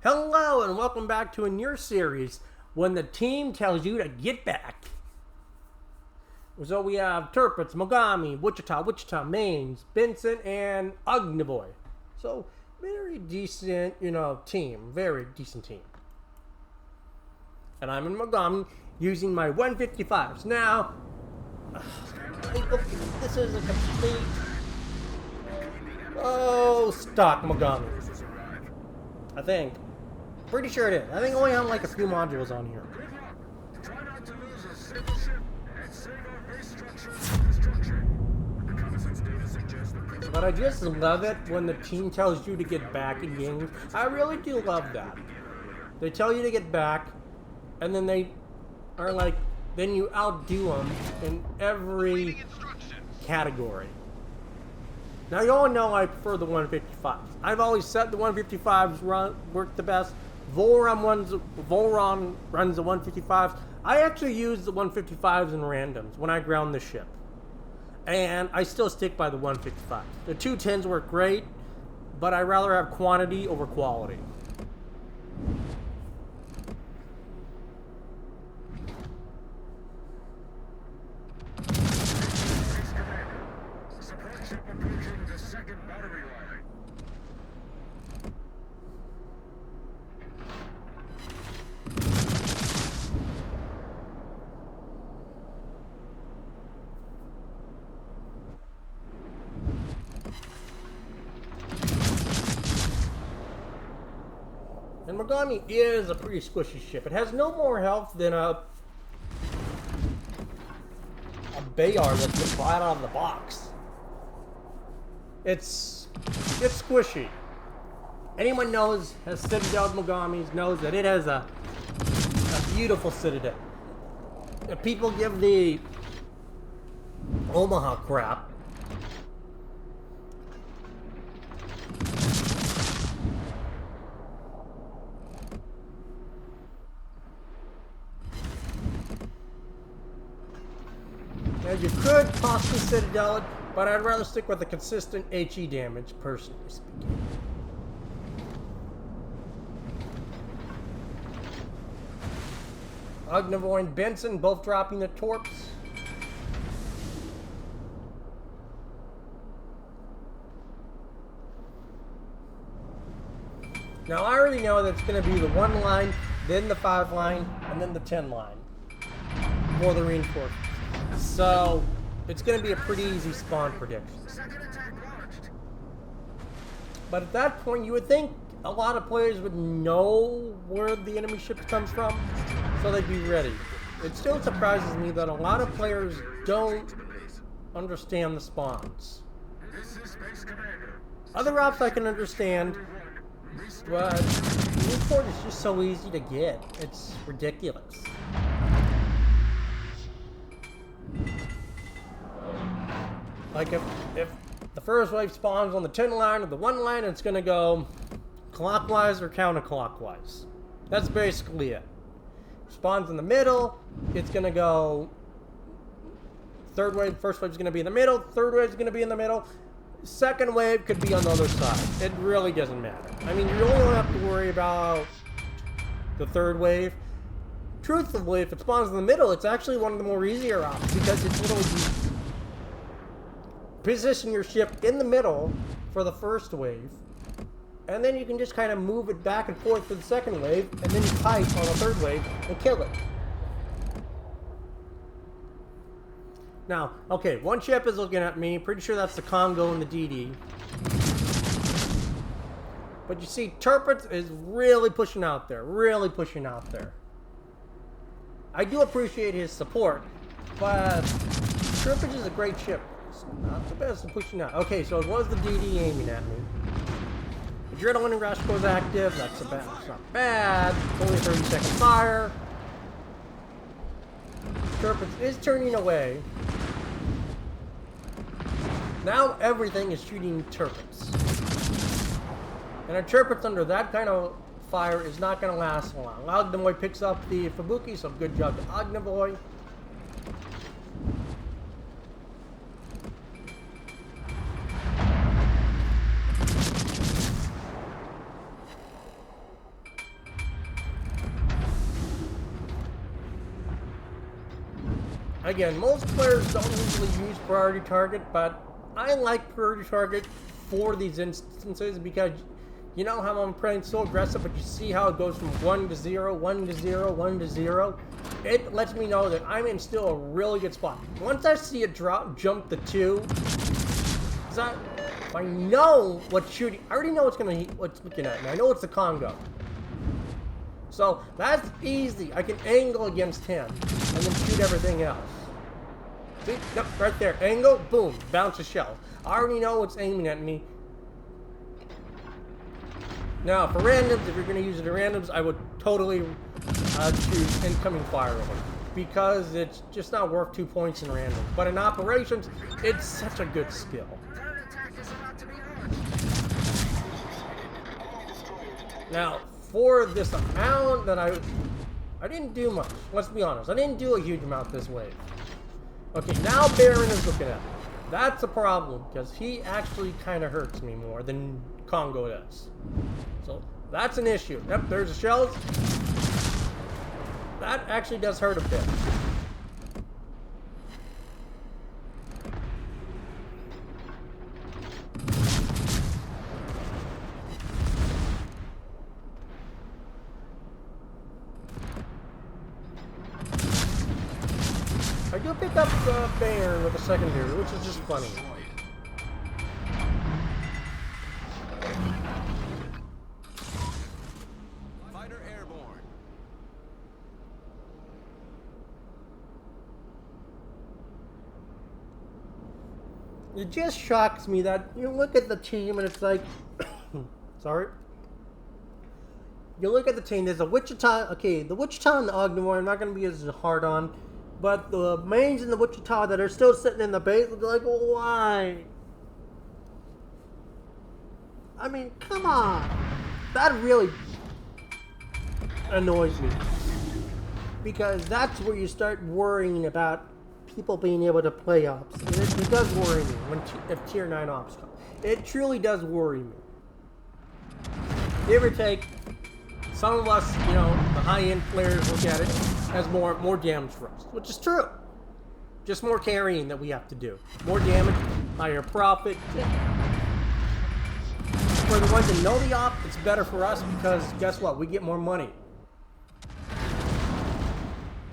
Hello and welcome back to a new series when the team tells you to get back. So we have Turpitz, Mogami, Wichita, Maines, Benson, and Ognivoy. So very decent, team. Very decent team. And I'm in Mogami using my 155s. Now, this is a complete... stock Mogami. I think. Pretty sure it is. I think I only have like a few modules on here. Try not to lose a single ship and save our base structure from destruction. The reconnaissance data suggests the But I just love it when the team tells you to get back in games. I really do love that. They tell you to get back, and then they are like, then you outdo them in every category. Now you all know I prefer the 155s. I've always said the 155s work the best. Volron runs the 155s. I actually use the 155s in randoms when I ground the ship. And I still stick by the 155s. The 210s work great, but I'd rather have quantity over quality. support ship approaching the second battery line. And Mogami is a pretty squishy ship. It has no more health than a Bayard that's been flying out of the box. It's squishy. Anyone knows has Citadel Mogamis knows that it has a beautiful Citadel. If people give the Omaha crap, and you could possibly Citadel it, but I'd rather stick with the consistent HE damage, personally speaking. Ognivoy and Benson both dropping the torps. Now I already know that it's going to be the 1 line, then the 5 line, and then the 10 line for the reinforcements. So it's going to be a pretty easy spawn prediction. Second attack launched. But at that point, you would think a lot of players would know where the enemy ship comes from, so they'd be ready. It still surprises me that a lot of players don't understand the spawns. This is Space Commander. Other ops I can understand, but Newport is just so easy to get. It's ridiculous. Like if the first wave spawns on the 10 line or the 1 line, it's going to go clockwise or counterclockwise. That's basically it. Spawns in the middle, it's going to go third wave, first wave is going to be in the middle, third wave is going to be in the middle, second wave could be on the other side. It really doesn't matter. I mean, you really don't have to worry about the third wave. Truthfully, if it spawns in the middle, it's actually one of the more easier options because it's literally position your ship in the middle for the first wave, and then you can just kind of move it back and forth for the second wave, and then you kite on the third wave and kill it. Now, okay, one ship is looking at me. Pretty sure that's the Congo and the DD. But you see, Turpitz is really pushing out there. Really pushing out there. I do appreciate his support, but Turpitz is a great ship. It's not the best at pushing out. Okay, so it was the DD aiming at me. Adrenaline rush goes active. That's not bad. Only 30-second fire. Turpitz is turning away. Now everything is shooting Turpitz. And a Turpitz under that kind of fire is not going to last long. Ognivoy picks up the Fubuki, so good job to Ognivoy. Again, most players don't usually use priority target, but I like priority target for these instances because you know how I'm playing so aggressive, but you see how it goes from 1 to 0, 1 to 0, 1 to 0. It lets me know that I'm in still a really good spot. Once I see it jump to 2, if I know what's shooting, I already know what's looking at me. I know it's the Congo. So that's easy. I can angle against him and then shoot everything else. See? Yep, right there. Angle, boom, bounce a shell. I already know what's aiming at me. Now, for randoms, if you're going to use it in randoms, I would totally choose incoming fire over because it's just not worth 2 points in randoms. But in operations, it's such a good skill. Now, for this amount that I didn't do much. Let's be honest. I didn't do a huge amount this wave. Okay, now Baron is looking at me. That's a problem because he actually kind of hurts me more than Congo does. So that's an issue. Yep, there's the shells. That actually does hurt a bit. I do pick up the Baron with a secondary, which is just funny. Fighter airborne. It just shocks me that you look at the team and it's like, sorry. You look at the team, there's a Wichita, okay, the Wichita and the Ogdenmore, I'm not going to be as hard on, but the mains in the Wichita that are still sitting in the base, they're like, why? I mean, come on. That really annoys me. Because that's where you start worrying about people being able to play ops. And it does worry me if tier 9 ops come. It truly does worry me. Give or take, some of us, you know, the high-end players look at it as more damage for us, which is true. Just more carrying that we have to do. More damage, higher profit. For the ones that know the op, it's better for us because guess what? We get more money.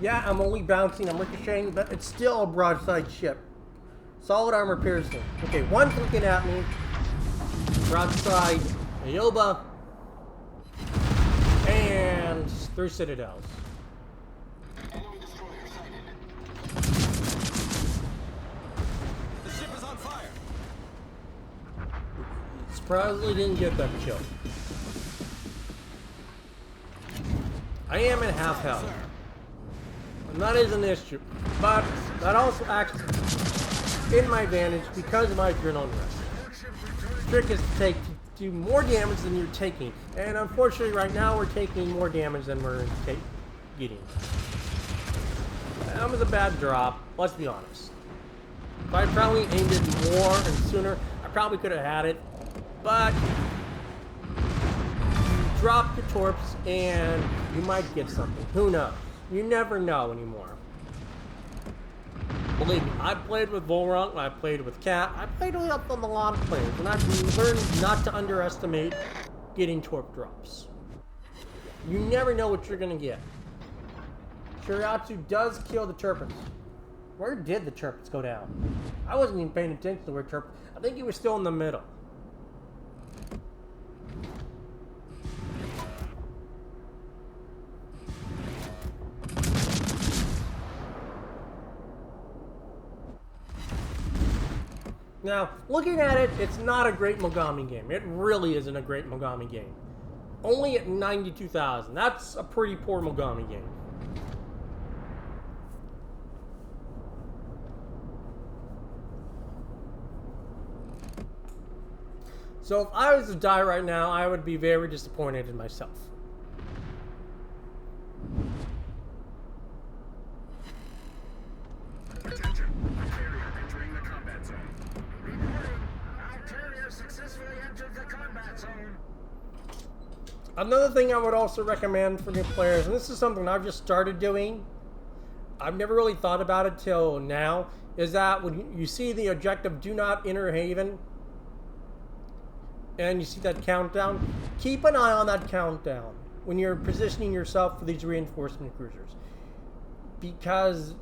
Yeah, I'm only bouncing, I'm ricocheting, but it's still a broadside ship. Solid armor piercing. Okay, one's looking at me. Broadside Ayoba. And 3 citadels. Enemy destroyer sighted. The ship is on fire. Surprisingly didn't get that kill. I am in half health. And that is an issue. But that also acts in my advantage because of my adrenaline rush. The trick is to do more damage than you're taking. And unfortunately right now we're taking more damage than we're getting. That was a bad drop, let's be honest. If I probably aimed it more and sooner, I probably could have had it. But you drop your torps and you might get something. Who knows? You never know anymore. Believe me, I played with Volrunk, I played with Cat, I played with a lot of players, and I've learned not to underestimate getting torp drops. You never know what you're gonna get. Shuriatsu does kill the Turpins. Where did the Turpins go down? I wasn't even paying attention to where Turpins. I think he was still in the middle. Now, looking at it, it's not a great Mogami game. It really isn't a great Mogami game. Only at 92,000. That's a pretty poor Mogami game. So if I was to die right now, I would be very disappointed in myself. Attention, carrier entering the combat zone. Reporting, our carrier successfully entered the combat zone. Another thing I would also recommend for new players, and this is something I've just started doing, I've never really thought about it till now, is that when you see the objective, do not enter Haven, and you see that countdown, keep an eye on that countdown when you're positioning yourself for these reinforcement cruisers. Because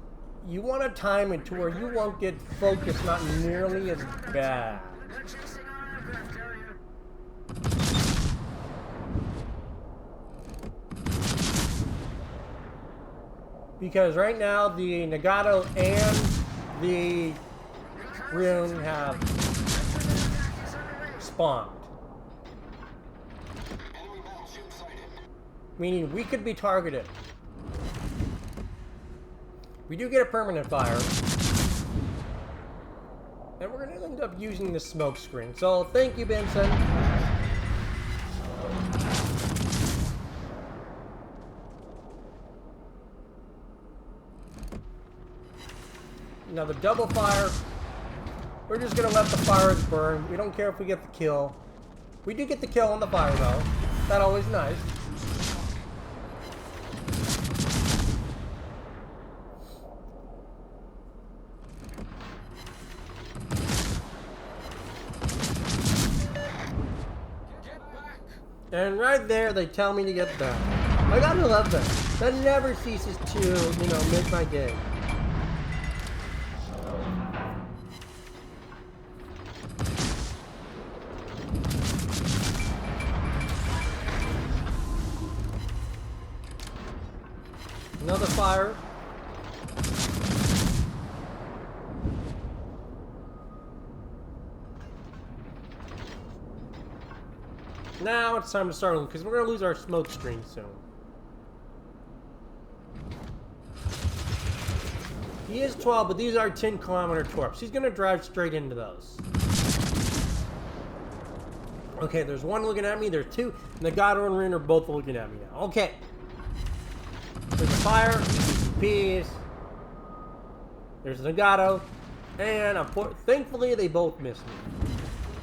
you want to time it to where you won't get focused not nearly as bad. They're chasing our aircraft carrier. Because right now, the Nagato and the Rune have spawned. Enemy battleship sighted. Meaning we could be targeted. We do get a permanent fire. And we're going to end up using the smoke screen. So thank you, Benson. Now the double fire, we're just going to let the fires burn. We don't care if we get the kill. We do get the kill on the fire though. That's always nice. And right there, they tell me to get back. I gotta love that. That never ceases to, you know, make my day. Another fire. Now it's time to start because we're gonna lose our smoke screen soon. He is 12, but these are 10-kilometer torps. He's gonna drive straight into those. Okay, there's one looking at me. There's two. Nagato and Rin are both looking at me now. Okay. There's a fire. Peace. There's Nagato. And thankfully, they both missed me.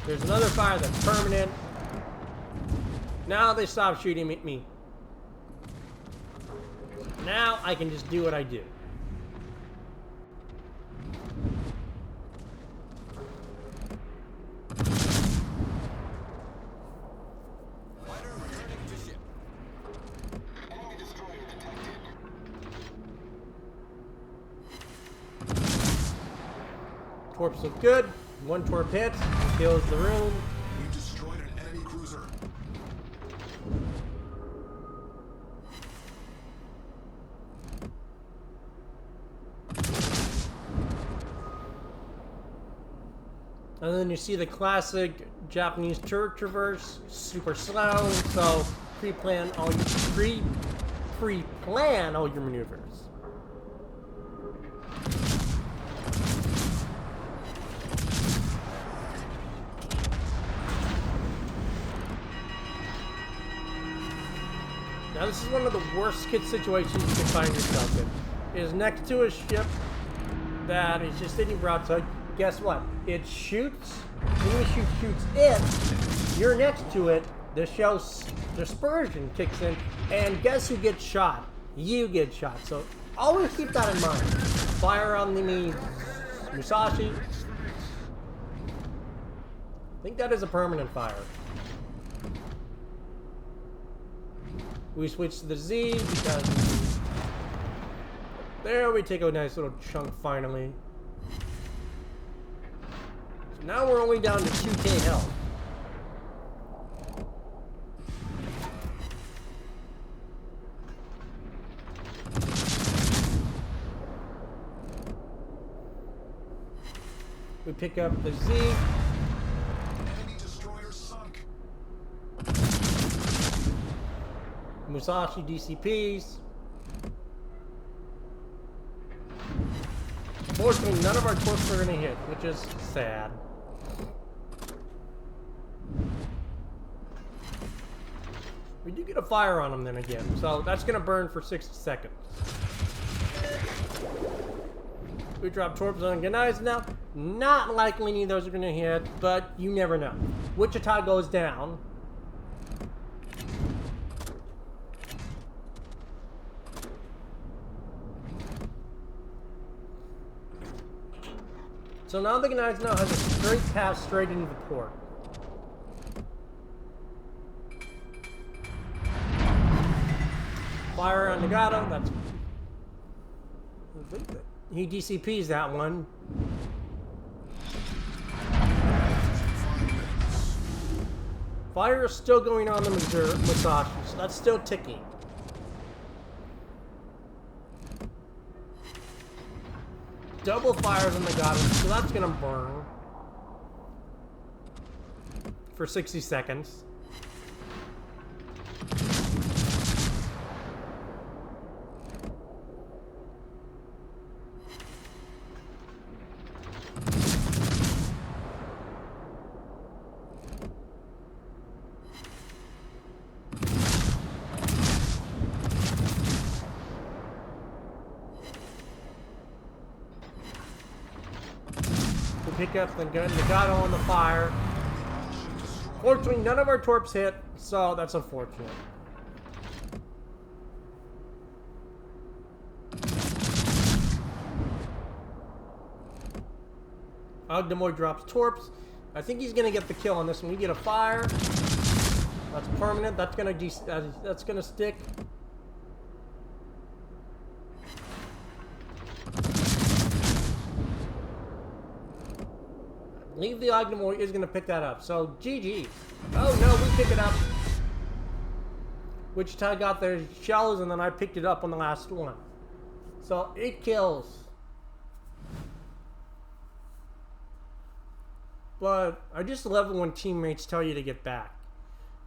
There's another fire that's permanent. Now they stop shooting at me. Now I can just do what I do. Fighter returning to ship. Enemy destroyer detected. Torps look good. One torp hits. Kills the room. We destroyed an enemy cruiser. And then you see the classic Japanese turret traverse, super slow, so pre-plan all your maneuvers. Now this is one of the worst kit situations you can find yourself in. It is next to a ship that is just sitting broadside. Guess what? It shoots. When the shoots it, you're next to it. The shell's dispersion kicks in, and guess who gets shot? You get shot. So always keep that in mind. Fire on the Musashi. I think that is a permanent fire. We switch to the Z because there we take a nice little chunk finally. So now we're only down to 2K health. We pick up the Z. Enemy destroyer sunk. Musashi DCPs. Fortunately, none of our torps are going to hit, which is sad. We do get a fire on them then again, so that's going to burn for 60 seconds. We drop torps on Ganais now. Not likely any of those are going to hit, but you never know. Wichita goes down. So now the guys now has a straight path straight into the port. Fire on Nagato, that's... He DCPs that one. Fire is still going on the Musashi, so that's still ticking. Double fires on Nagato, so that's gonna burn. For 60 seconds. Pick up the gun, Nagato on the fire. Fortunately, none of our torps hit, so that's unfortunate. Ogdemoy drops torps. I think he's gonna get the kill on this one. We get a fire. That's permanent. That's gonna stick. Leave the Ogdemoy is going to pick that up. So, GG. Oh, no, we pick it up. Wichita got their shells, and then I picked it up on the last one. So, 8 kills. But I just love it when teammates tell you to get back.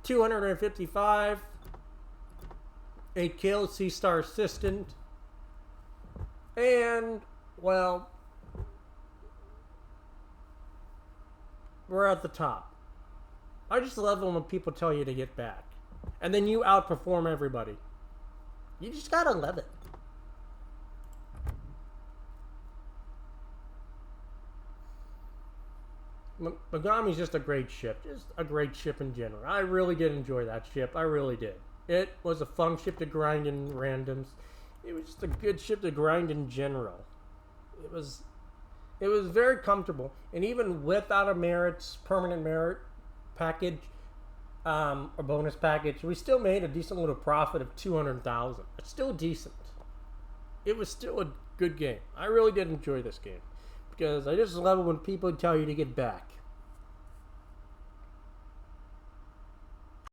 255. 8 kills, C-Star Assistant. And, well... we're at the top. I just love it when people tell you to get back. And then you outperform everybody. You just gotta love it. Mogami's just a great ship. Just a great ship in general. I really did enjoy that ship. I really did. It was a fun ship to grind in randoms. It was just a good ship to grind in general. It was very comfortable, and even without a permanent merit package, or bonus package, we still made a decent little profit of 200,000. It's still decent. It was still a good game. I really did enjoy this game, because I just love it when people tell you to get back.